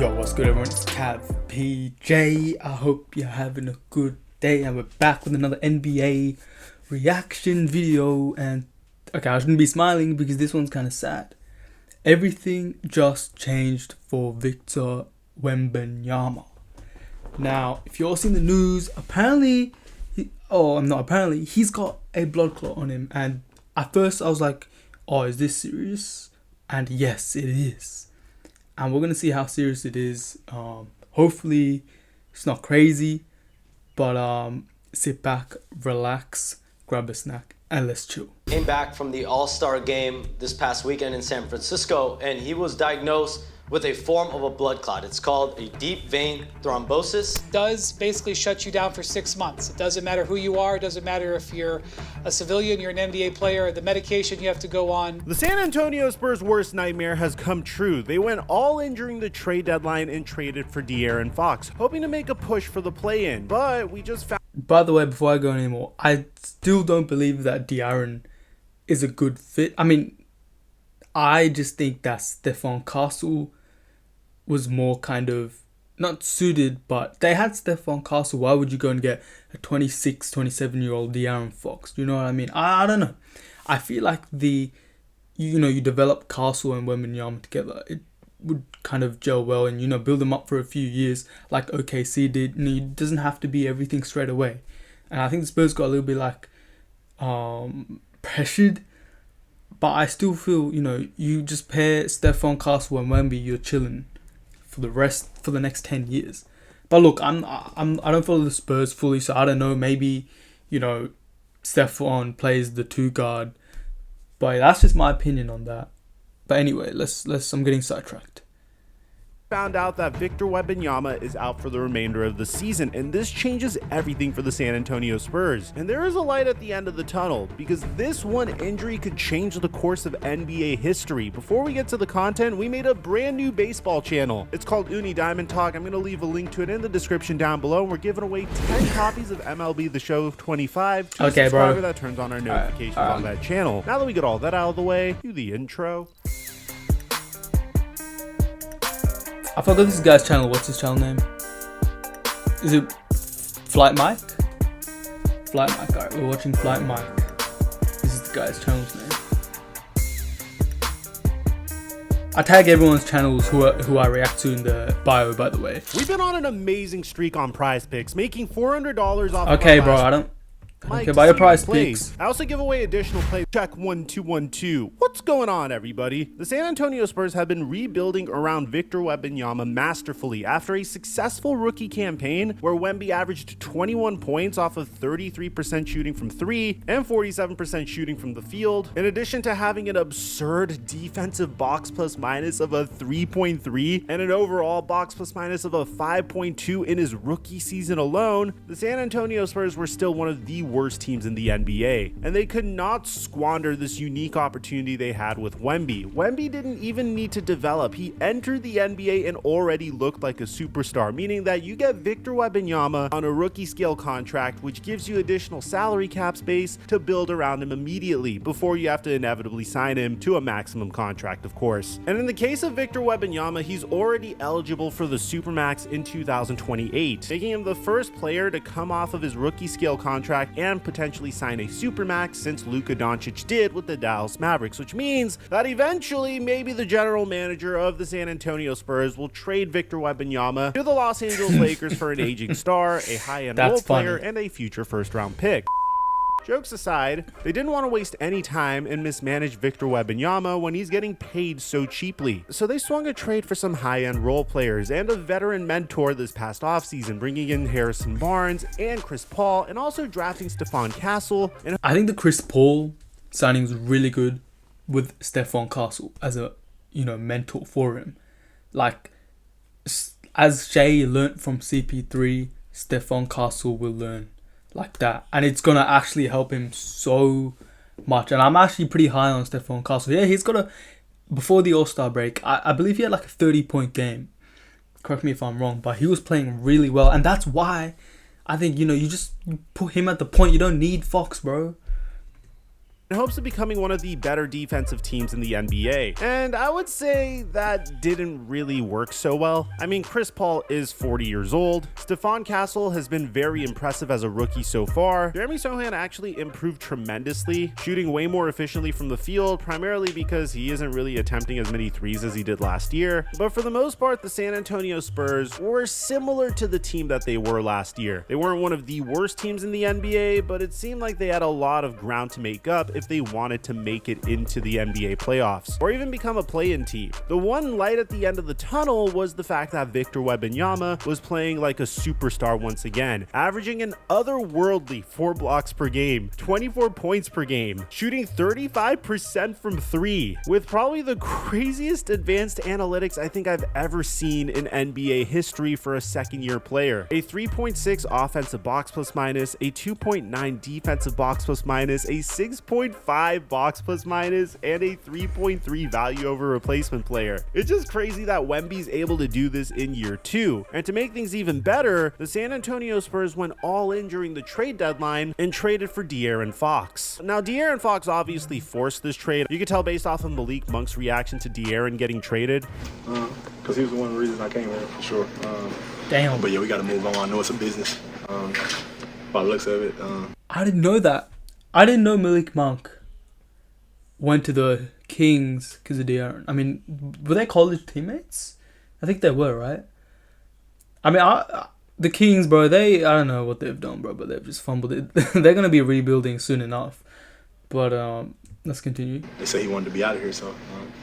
Yo, what's good everyone? It's Cav PJ. I hope you're having a good day, and we're back with another NBA reaction video. And okay, I shouldn't be smiling because this one's kind of sad. Everything just changed for Victor Wembenyama. Now, if you all seen the news, apparently, he's got a blood clot on him. And at first I was like, oh, is this serious? And yes, it is. And we're going to see how serious it is. Hopefully, it's not crazy. But sit back, relax, grab a snack, and let's chill. Came back from the All-Star game this past weekend in San Francisco, and he was diagnosed with a form of a blood clot. It's called a deep vein thrombosis. It does basically shut you down for 6 months. It doesn't matter who you are. It doesn't matter if you're a civilian, you're an NBA player, the medication you have to go on. The San Antonio Spurs' worst nightmare has come true. They went all in during the trade deadline and traded for De'Aaron Fox, hoping to make a push for the play-in, but we just found... By the way, before I go anymore, I still don't believe that De'Aaron is a good fit. I mean, I just think that Stephon Castle was more kind of not suited, but they had Stephon Castle. Why would you go and get a 26, 27-year-old De'Aaron Fox? You know what I mean? I don't know. I feel like you develop Castle and Wembenyama together, it would kind of gel well and, build them up for a few years like OKC did. It doesn't have to be everything straight away. And I think the Spurs got a little bit pressured. But I still feel, you just pair Stephon Castle and Wemby, you're chilling for the next 10 years. But look, I don't follow the Spurs fully, so I don't know. Maybe, Stephon plays the 2 guard. But that's just my opinion on that. But anyway, I'm getting sidetracked. Found out that Victor Wembenyama is out for the remainder of the season, and this changes everything for the San Antonio Spurs. And there is a light at the end of the tunnel, because this one injury could change the course of NBA history. Before we get to the content, we made a brand new baseball channel. It's called Uni Diamond Talk. I'm going to leave a link to it in the description down below. We're giving away 10 copies of MLB The Show 25 to a subscriber that turns on our notifications on that channel. Now that we get all that out of the way, do the intro. I forgot this guy's channel. What's his channel name? Is it Flight Mike? Flight Mike. Alright, we're watching Flight Mike. This is the guy's channel's name. I tag everyone's channels who I react to in the bio, by the way. We've been on an amazing streak on Prize Picks, making $400 off. Okay, bro. I don't care about your Prize Picks. I also give away additional plays. Check 1212. What's going on, everybody? The San Antonio Spurs have been rebuilding around Victor Wembenyama masterfully after a successful rookie campaign where Wemby averaged 21 points off of 33% shooting from 3 and 47% shooting from the field, in addition to having an absurd defensive box plus minus of a 3.3 and an overall box plus minus of a 5.2 in his rookie season alone. The San Antonio Spurs were still one of the worst teams in the NBA, and they could not squander this unique opportunity they had with Wemby. Wemby didn't even need to develop. He entered the NBA and already looked like a superstar, meaning that you get Victor Wembanyama on a rookie scale contract, which gives you additional salary cap space to build around him immediately before you have to inevitably sign him to a maximum contract, of course. And in the case of Victor Wembanyama, he's already eligible for the Supermax in 2028, making him the first player to come off of his rookie scale contract and potentially sign a Supermax, since Luka Doncic did with the Dallas Mavericks, which means that eventually maybe the general manager of the San Antonio Spurs will trade Victor Wembanyama to the Los Angeles Lakers for an aging star, a high-end role player, and a future first-round pick. Jokes aside, they didn't want to waste any time and mismanage Victor Wembanyama when he's getting paid so cheaply. So they swung a trade for some high-end role players and a veteran mentor this past offseason, bringing in Harrison Barnes and Chris Paul, and also drafting Stephon Castle. And I think the Chris Paul signing was really good with Stephon Castle as a mentor for him. Like, as Shea learnt from CP3, Stephon Castle will learn like that, and it's gonna actually help him so much. And I'm actually pretty high on Stephon Castle. Yeah, he's got before the All-Star break, I believe he had like a 30-point game. Correct me if I'm wrong, but he was playing really well, and that's why I think you put him at the point. You don't need Fox, bro. in hopes of becoming one of the better defensive teams in the NBA. And I would say that didn't really work so well. I mean, Chris Paul is 40 years old. Stephon Castle has been very impressive as a rookie so far. Jeremy Sohan actually improved tremendously, shooting way more efficiently from the field, primarily because he isn't really attempting as many threes as he did last year. But for the most part, the San Antonio Spurs were similar to the team that they were last year. They weren't one of the worst teams in the NBA, but it seemed like they had a lot of ground to make up if they wanted to make it into the NBA playoffs or even become a play-in team. The one light at the end of the tunnel was the fact that Victor Wembenyama was playing like a superstar once again, averaging an otherworldly 4 blocks per game, 24 points per game, shooting 35% from 3, with probably the craziest advanced analytics I think I've ever seen in NBA history for a second-year player. A 3.6 offensive box plus minus, a 2.9 defensive box plus minus, a 6.5 box plus minus, and a 3.3 value over replacement player. It's just crazy that Wemby's able to do this in year 2. And to make things even better, the San Antonio Spurs went all in during the trade deadline and traded for De'Aaron Fox. Now, De'Aaron Fox obviously forced this trade. You could tell based off of Malik Monk's reaction to De'Aaron getting traded. Because he was one of the reasons I came here, for sure. Damn. But yeah, we got to move on. I know it's a business. By the looks of it. I didn't know that. I didn't know Malik Monk went to the Kings because of De'Aaron. I mean, were they college teammates? I think they were, right? I mean, the Kings, bro, I don't know what they've done, bro, but they've just fumbled it. They're going to be rebuilding soon enough. But let's continue. They say he wanted to be out of here, so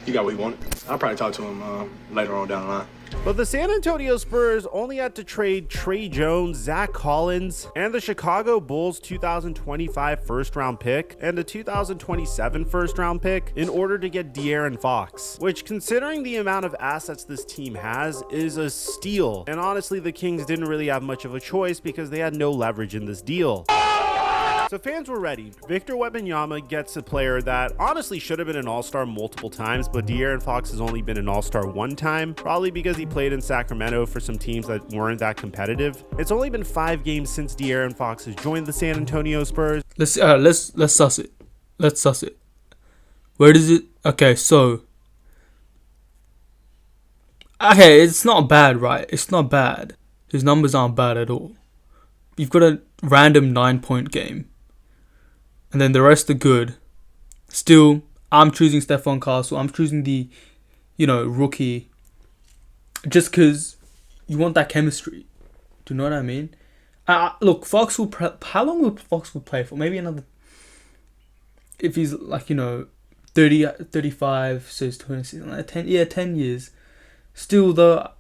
he got what he wanted. I'll probably talk to him later on down the line. But the San Antonio Spurs only had to trade Trey Jones, Zach Collins, and the Chicago Bulls 2025 first-round pick and a 2027 first-round pick in order to get De'Aaron Fox, which, considering the amount of assets this team has, is a steal. And honestly, the Kings didn't really have much of a choice because they had no leverage in this deal. So fans were ready. Victor Wembenyama gets a player that honestly should have been an all-star multiple times, but De'Aaron Fox has only been an all-star one time, probably because he played in Sacramento for some teams that weren't that competitive. It's only been 5 games since De'Aaron Fox has joined the San Antonio Spurs. Let's suss it. Let's suss it. Where does it? Okay, so. Okay, it's not bad, right? It's not bad. His numbers aren't bad at all. You've got a random 9-point game. And then the rest are good. Still, I'm choosing Stephon Castle. I'm choosing the, rookie. Just because you want that chemistry. Do you know what I mean? Look, Fox will... How long will Fox play for? Maybe another... If he's 30, 35, so he's 26, 10 years. Still, though,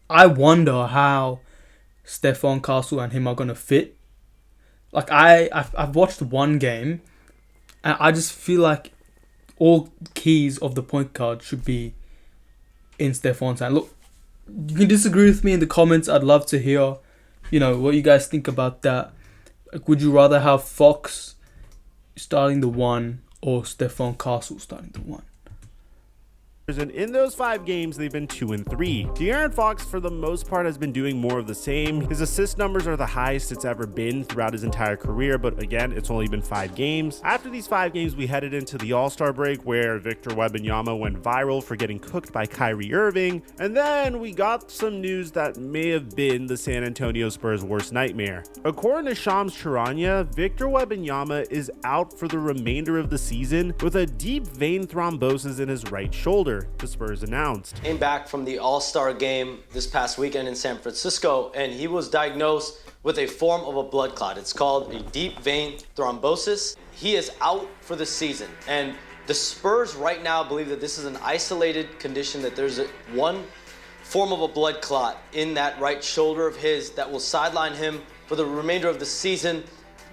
I wonder how Stephon Castle and him are going to fit. Like, I've watched one game, and I just feel like all keys of the point guard should be in Stephon's hand. Look, you can disagree with me in the comments. I'd love to hear, what you guys think about that. Like, would you rather have Fox starting the 1 or Stephon Castle starting the 1? And in those 5 games, they've been 2-3. De'Aaron Fox, for the most part, has been doing more of the same. His assist numbers are the highest it's ever been throughout his entire career, but again, it's only been 5 games. After these 5 games, we headed into the All-Star break where Victor Wembanyama went viral for getting cooked by Kyrie Irving, and then we got some news that may have been the San Antonio Spurs' worst nightmare. According to Shams Charania, Victor Wembanyama is out for the remainder of the season with a deep vein thrombosis in his right shoulder, the Spurs announced. Came back from the All-Star game this past weekend in San Francisco, and he was diagnosed with a form of a blood clot. It's called a deep vein thrombosis. He is out for the season, and the Spurs right now believe that this is an isolated condition, that there's one form of a blood clot in that right shoulder of his that will sideline him for the remainder of the season.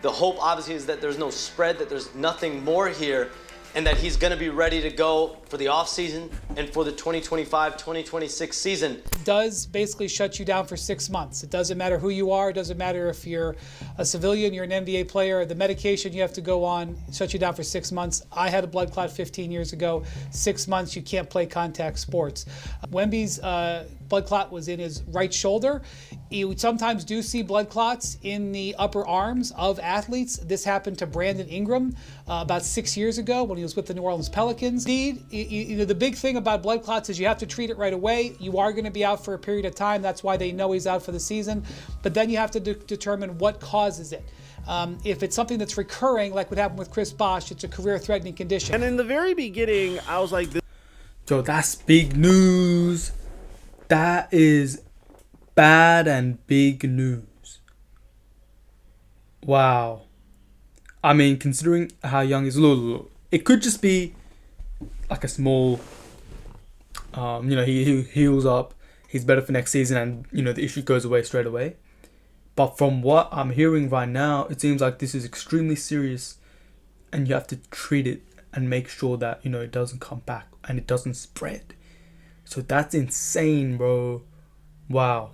The hope obviously is that there's no spread, that there's nothing more here, and that he's going to be ready to go for the offseason and for the 2025-2026 season. It does basically shut you down for 6 months. It doesn't matter who you are. It doesn't matter if you're a civilian, you're an NBA player. The medication you have to go on shuts you down for 6 months. I had a blood clot 15 years ago. 6 months, you can't play contact sports. Wemby's blood clot was in his right shoulder. You sometimes do see blood clots in the upper arms of athletes. This happened to Brandon Ingram about 6 years ago when he was with the New Orleans Pelicans. Indeed, the big thing about blood clots is you have to treat it right away. You are going to be out for a period of time. That's why they know he's out for the season. But then you have to determine what causes it. If it's something that's recurring, like what happened with Chris Bosh, it's a career-threatening condition. And in the very beginning, I was like, Yo, that's big news. That is bad and big news. Wow. I mean, considering how young he's, look, it could just be like a small, he heals up, he's better for next season, and, the issue goes away straight away. But from what I'm hearing right now, it seems like this is extremely serious, and you have to treat it and make sure that, it doesn't come back and it doesn't spread. So that's insane, bro. Wow.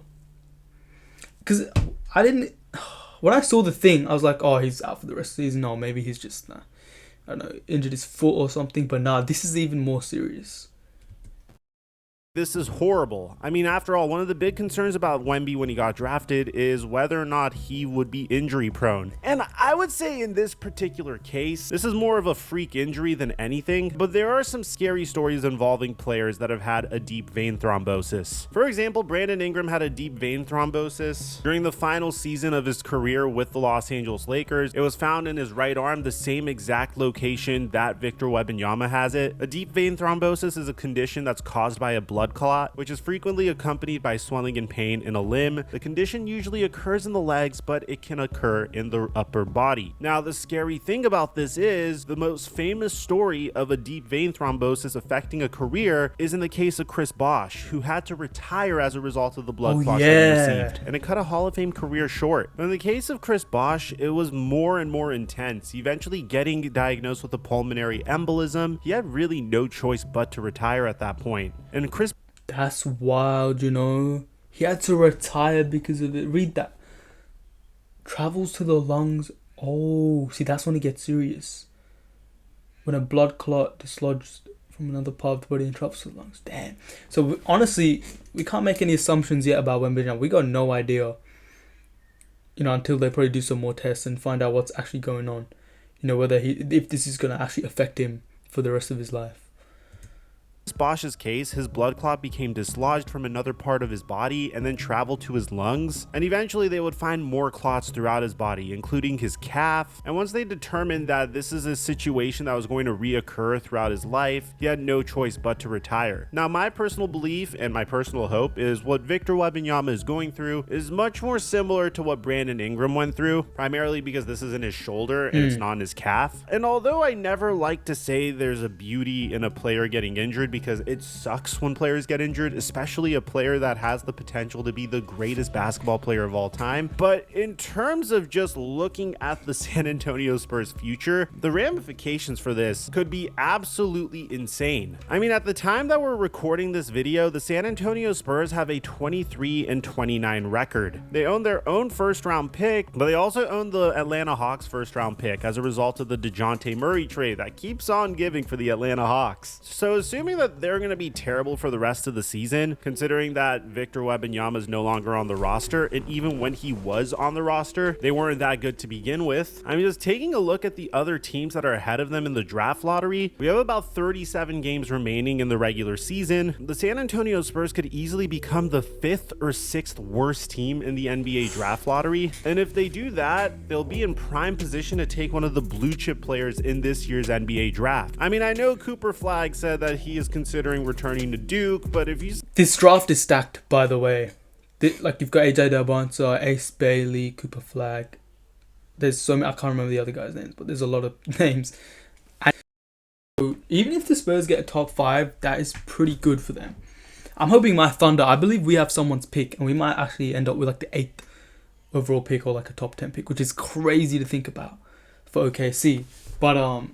Because when I saw the thing, I was like, oh, he's out for the rest of the season. No, maybe he's just, I don't know, injured his foot or something. But nah, this is even more serious. this is horrible. I mean, after all, one of the big concerns about Wemby when he got drafted is whether or not he would be injury prone. And I would say in this particular case, this is more of a freak injury than anything, but there are some scary stories involving players that have had a deep vein thrombosis. For example, Brandon Ingram had a deep vein thrombosis during the final season of his career with the Los Angeles Lakers. It was found in his right arm, the same exact location that Victor Wembenyama has it. A deep vein thrombosis is a condition that's caused by a blood clot, which is frequently accompanied by swelling and pain in a limb. The condition usually occurs in the legs, but it can occur in the upper body. Now, the scary thing about this is the most famous story of a deep vein thrombosis affecting a career is in the case of Chris Bosh, who had to retire as a result of the blood clots that he received, and it cut a Hall of Fame career short. But in the case of Chris Bosh, it was more and more intense, eventually getting diagnosed with a pulmonary embolism. He had really no choice but to retire at that point. And Chris... That's wild, you know. He had to retire because of it. Read that. Travels to the lungs. Oh, see, that's when it gets serious. When a blood clot dislodged from another part of the body and travels to the lungs. Damn. So, honestly, we can't make any assumptions yet about Wemby. We got no idea. You know, until they probably do some more tests and find out what's actually going on. You know, if this is going to actually affect him for the rest of his life. Bosh's case, his blood clot became dislodged from another part of his body and then traveled to his lungs, and eventually they would find more clots throughout his body, including his calf. And once they determined that this is a situation that was going to reoccur throughout his life, he had no choice but to retire. Now, my personal belief and my personal hope is what Victor Wembenyama is going through is much more similar to what Brandon Ingram went through, primarily because this is in his shoulder and it's not in his calf. And although I never like to say there's a beauty in a player getting injured, because it sucks when players get injured, especially a player that has the potential to be the greatest basketball player of all time. But in terms of just looking at the San Antonio Spurs future, the ramifications for this could be absolutely insane. I mean, at the time that we're recording this video, the San Antonio Spurs have a 23-29 record. They own their own first round pick, but they also own the Atlanta Hawks first round pick as a result of the DeJounte Murray trade that keeps on giving for the Atlanta Hawks. So assuming that they're going to be terrible for the rest of the season, considering that Victor Wembanyama is no longer on the roster, and even when he was on the roster, they weren't that good to begin with. I'm just taking a look at the other teams that are ahead of them in the draft lottery. We have about 37 games remaining in the regular season. The San Antonio Spurs could easily become the 5th or 6th worst team in the NBA draft lottery, and if they do that, they'll be in prime position to take one of the blue chip players in this year's NBA draft. I mean, I know Cooper Flagg said that he is considering returning to Duke, but if he's... This draft is stacked, by the way. Like, you've got AJ Delbanza, Ace Bailey, Cooper Flagg. There's so many, I can't remember the other guys' names, but there's a lot of names. And so even if the Spurs get a top 5, that is pretty good for them. I'm hoping my Thunder, I believe we have someone's pick, and we might actually end up with like the 8th overall pick or like a top 10 pick, which is crazy to think about for OKC. But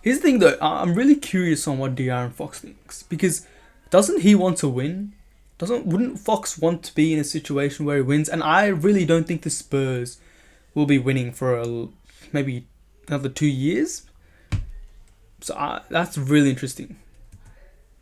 here's the thing though, I'm really curious on what De'Aaron Fox thinks, because doesn't he want to win? Wouldn't Fox want to be in a situation where he wins? And I really don't think the Spurs will be winning for maybe another 2 years. So that's really interesting.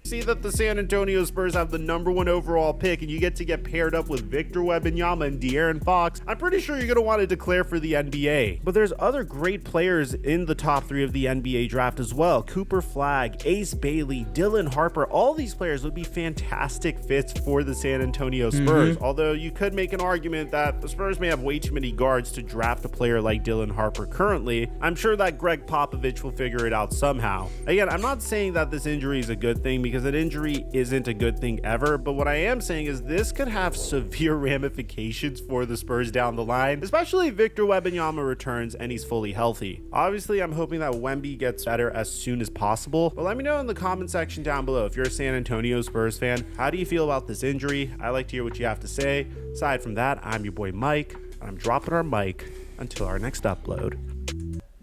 See that the San Antonio Spurs have the #1 overall pick and you get to get paired up with Victor Wembenyama and De'Aaron Fox, I'm pretty sure you're going to want to declare for the NBA. But there's other great players in the top 3 of the NBA draft as well. Cooper Flagg, Ace Bailey, Dylan Harper, all these players would be fantastic fits for the San Antonio Spurs. Although you could make an argument that the Spurs may have way too many guards to draft a player like Dylan Harper currently. I'm sure that Greg Popovich will figure it out somehow. Again, I'm not saying that this injury is a good thing because an injury isn't a good thing ever, but what I am saying is this could have severe ramifications for the Spurs down the line, especially if Victor Wembanyama returns and he's fully healthy. Obviously, I'm hoping that Wemby gets better as soon as possible, but let me know in the comment section down below if you're a San Antonio Spurs fan, how do you feel about this injury? I like to hear what you have to say. Aside from that, I'm your boy Mike, and I'm dropping our mic until our next upload.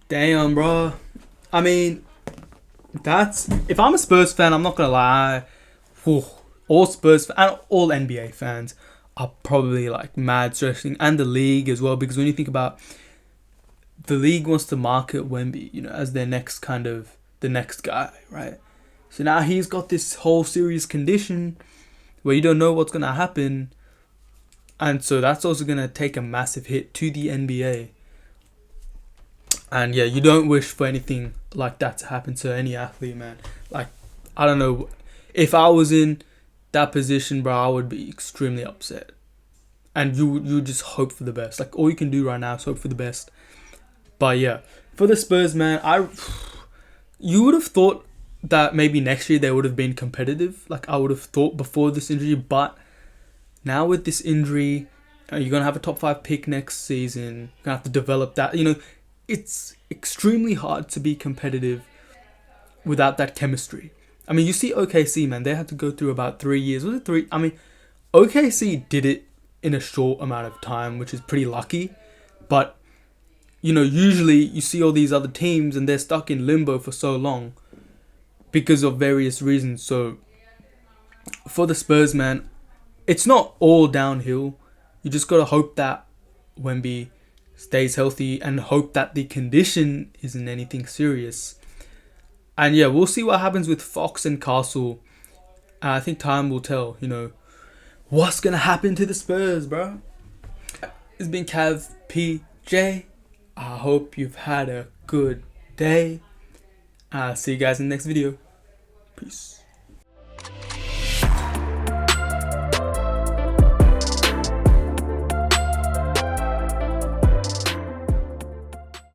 Damn, bro. I mean, if I'm a Spurs fan, I'm not gonna lie, all Spurs and all NBA fans are probably like mad stressing, and the league as well, because when you think about the league wants to market Wemby, as their next the next guy, right? So now he's got this whole serious condition where you don't know what's gonna happen, and so that's also gonna take a massive hit to the NBA. And yeah, you don't wish for anything like that to happen to any athlete, man. Like, I don't know. If I was in that position, bro, I would be extremely upset. And you just hope for the best. Like, all you can do right now is hope for the best. But yeah, for the Spurs, man, you would have thought that maybe next year they would have been competitive. Like, I would have thought before this injury. But now with this injury, you're going to have a top 5 pick next season. You're going to have to develop that, It's extremely hard to be competitive without that chemistry. I mean, you see OKC, man, they had to go through about 3 years. Was it 3? I mean, OKC did it in a short amount of time, which is pretty lucky. But, usually you see all these other teams and they're stuck in limbo for so long because of various reasons. So, for the Spurs, man, it's not all downhill. You just got to hope that Wemby stays healthy and hope that the condition isn't anything serious. And yeah, we'll see what happens with Fox and Castle. I think time will tell, what's going to happen to the Spurs, bro. It's been Cav PJ. I hope you've had a good day. I'll see you guys in the next video. Peace.